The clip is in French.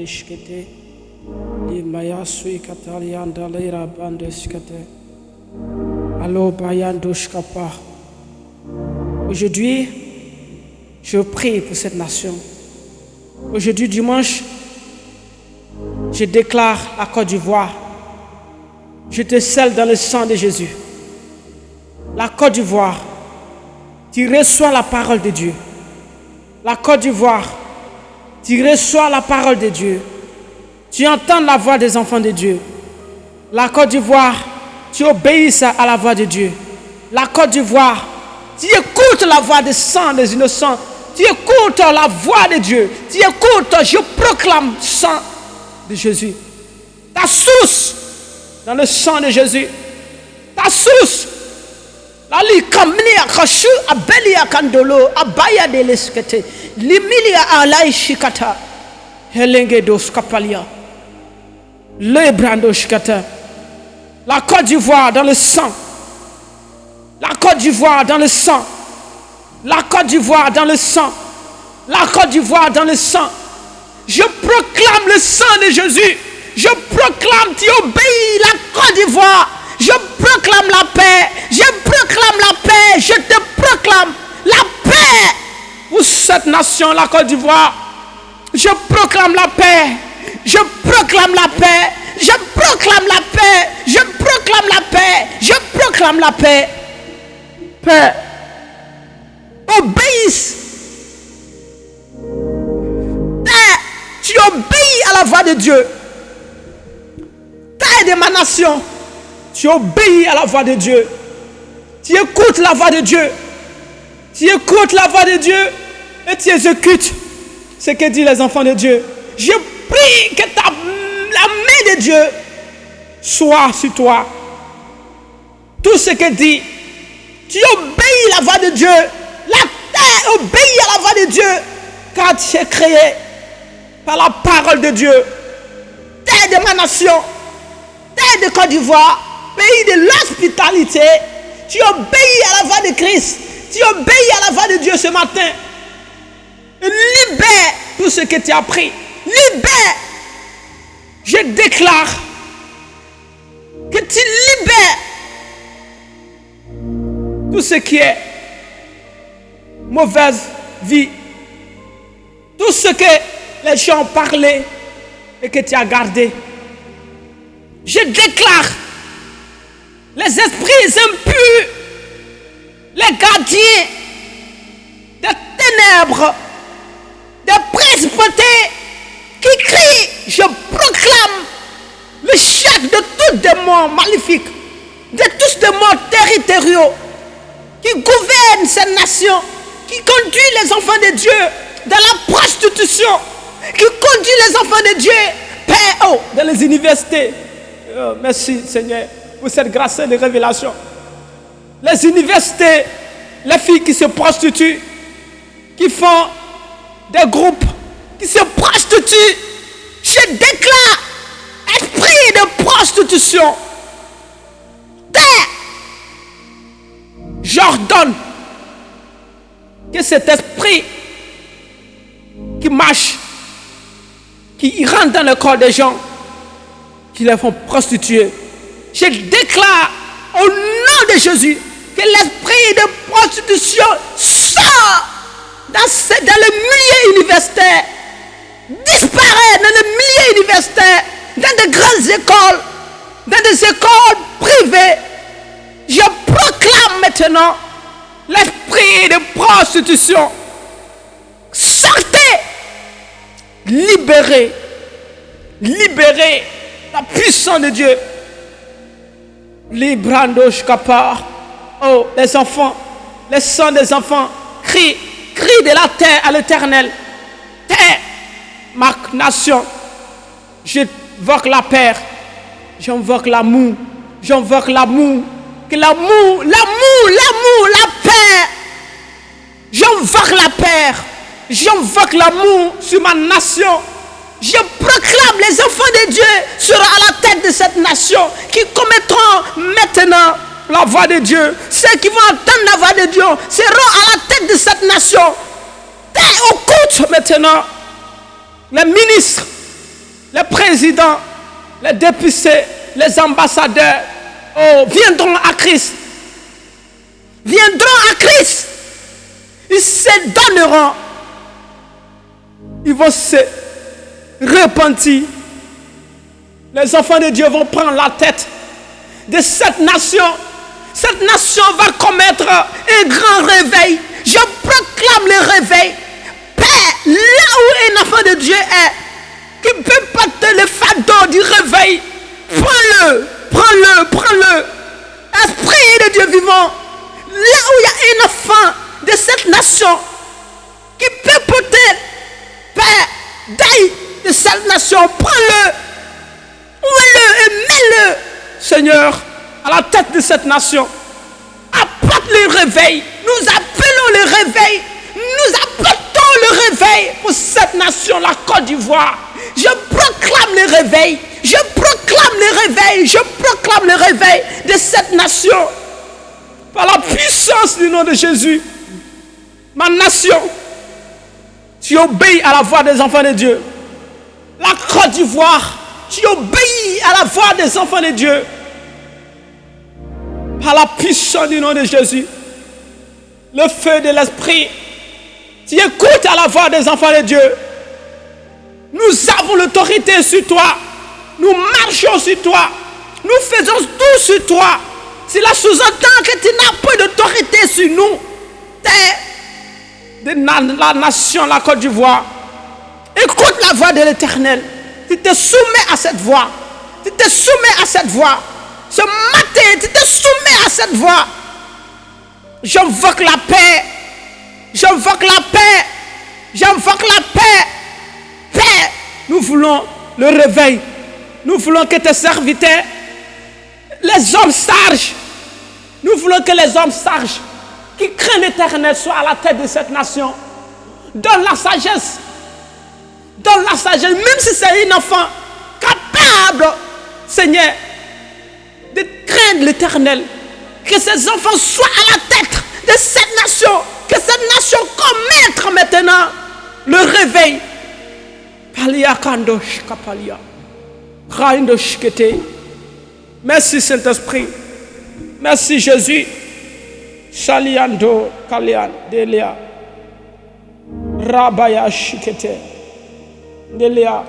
lishkete. Limaya sui katalianda leira bandeskete. Allo bayandoshkapa. Aujourd'hui, je prie pour cette nation. Aujourd'hui, dimanche, je déclare la Côte d'Ivoire. Je te scelle dans le sang de Jésus. La Côte d'Ivoire, tu reçois la parole de Dieu. La Côte d'Ivoire, tu reçois la parole de Dieu. Tu entends la voix des enfants de Dieu. La Côte d'Ivoire, tu obéis à la voix de Dieu. La Côte d'Ivoire, tu écoutes la voix des saints, des innocents. Tu écoutes la voix de Dieu. Tu écoutes, je proclame le sang de Jésus. Ta source dans le sang de Jésus. Ta source. La likamnia kashu abelia kandolo abaya de leskete. Limilia alai shikata. Helenge dos kapalia. Le brando shikata. La Côte d'Ivoire dans le sang. La Côte d'Ivoire dans le sang. La Côte d'Ivoire dans le sang. La Côte d'Ivoire dans le sang. Je proclame le sang de Jésus. Je proclame, tu obéis la Côte d'Ivoire. Je proclame la paix. Je proclame la paix. Je te proclame la paix pour cette nation, la Côte d'Ivoire. Je proclame la paix. Je proclame la paix. Je proclame la paix. Je proclame la paix. Je proclame la paix. Paix. Obéisse. Tu obéis à la voix de Dieu. Taille de ma nation. Tu obéis à la voix de Dieu. Tu écoutes la voix de Dieu. Tu écoutes la voix de Dieu et tu exécutes ce que disent les enfants de Dieu. Je prie que la main de Dieu soit sur toi. Tout ce que dit, tu obéis à la voix de Dieu. La terre obéit à la voix de Dieu. Car tu es créé par la parole de Dieu. Terre de ma nation, terre de Côte d'Ivoire, pays de l'hospitalité, tu obéis à la voix de Christ. Tu obéis à la voix de Dieu ce matin. Libère tout ce que tu as pris. Libère. Je déclare que tu libères tout ce qui est mauvaise vie. Tout ce que les gens ont parlé et que tu as gardé. Je déclare les esprits impurs, les gardiens des ténèbres, des principautés qui crient, je proclame le chef de tous démons maléfiques, de tous démons territoriaux qui gouvernent cette nation, qui conduit les enfants de Dieu dans la prostitution, qui conduit les enfants de Dieu dans les universités. Merci Seigneur pour cette grâce de révélation. Les universités, les filles qui se prostituent, qui font des groupes, qui se prostituent, je déclare esprit de prostitution. J'ordonne que cet esprit qui marche, qui rentre dans le corps des gens, qui les font prostituer. Je déclare au nom de Jésus que l'esprit de prostitution sort dans le milieu universitaire, disparaît dans le milieu universitaire, dans de grandes écoles, dans des écoles privées. Je proclame maintenant l'esprit de prostitution. Sortez, libérez, libérez la puissance de Dieu. Librandosh kapar. Oh, les enfants, les sons des enfants crient, crient de la terre à l'Éternel. Terre, ma nation, j'invoque la paix, j'invoque l'amour, j'invoque l'amour. Que l'amour, la paix. J'invoque la paix. J'invoque l'amour sur ma nation. Je proclame les enfants de Dieu seront à la tête de cette nation qui commettront maintenant la voix de Dieu. Ceux qui vont entendre la voix de Dieu seront à la tête de cette nation. Écoute maintenant les ministres, les présidents, les députés, les ambassadeurs, viendront à Christ. Viendront à Christ. Ils se donneront. Ils vont se repentir. Les enfants de Dieu vont prendre la tête de cette nation. Cette nation va commettre un grand réveil. Je proclame le réveil. Père, là où un enfant de Dieu est, qui peut porter le fardeau du réveil, prends-le, prends-le, prends-le. Esprit de Dieu vivant, là où il y a un enfant de cette nation qui peut porter, Père, deuil de cette nation, prends-le, ouvre-le et mets-le, Seigneur, à la tête de cette nation. Apporte le réveil. Nous appelons le réveil. Nous apportons le réveil pour cette nation, la Côte d'Ivoire. Je proclame le réveil. Je proclame le réveil. Je proclame le réveil de cette nation. Par la puissance du nom de Jésus. Ma nation, tu obéis à la voix des enfants de Dieu. La Côte d'Ivoire, tu obéis à la voix des enfants de Dieu. Par la puissance du nom de Jésus. Le feu de l'Esprit. Tu écoutes à la voix des enfants de Dieu. Nous avons l'autorité sur toi. Nous marchons sur toi. Nous faisons tout sur toi. Cela sous-entend que tu n'as pas d'autorité sur nous. De la nation, la Côte d'Ivoire. Écoute la voix de l'Éternel. Tu te soumets à cette voix. Tu te soumets à cette voix. Ce matin, tu te soumets à cette voix. J'invoque la paix. J'invoque la paix. J'invoque la paix. Paix. Nous voulons le réveil. Nous voulons que tes serviteurs, les hommes sages, nous voulons que les hommes sages qui craignent l'Éternel soient à la tête de cette nation. Donne la sagesse. Donne la sagesse. Même si c'est un enfant capable, Seigneur, de craindre l'Éternel. Que ces enfants soient à la tête de cette nation. Que cette nation commette maintenant le réveil. Palia kandosh kapalia. Raindosh kete. Merci Saint-Esprit. Merci Jésus. Shaliando kalian delia. Rabaya shikete. Delia.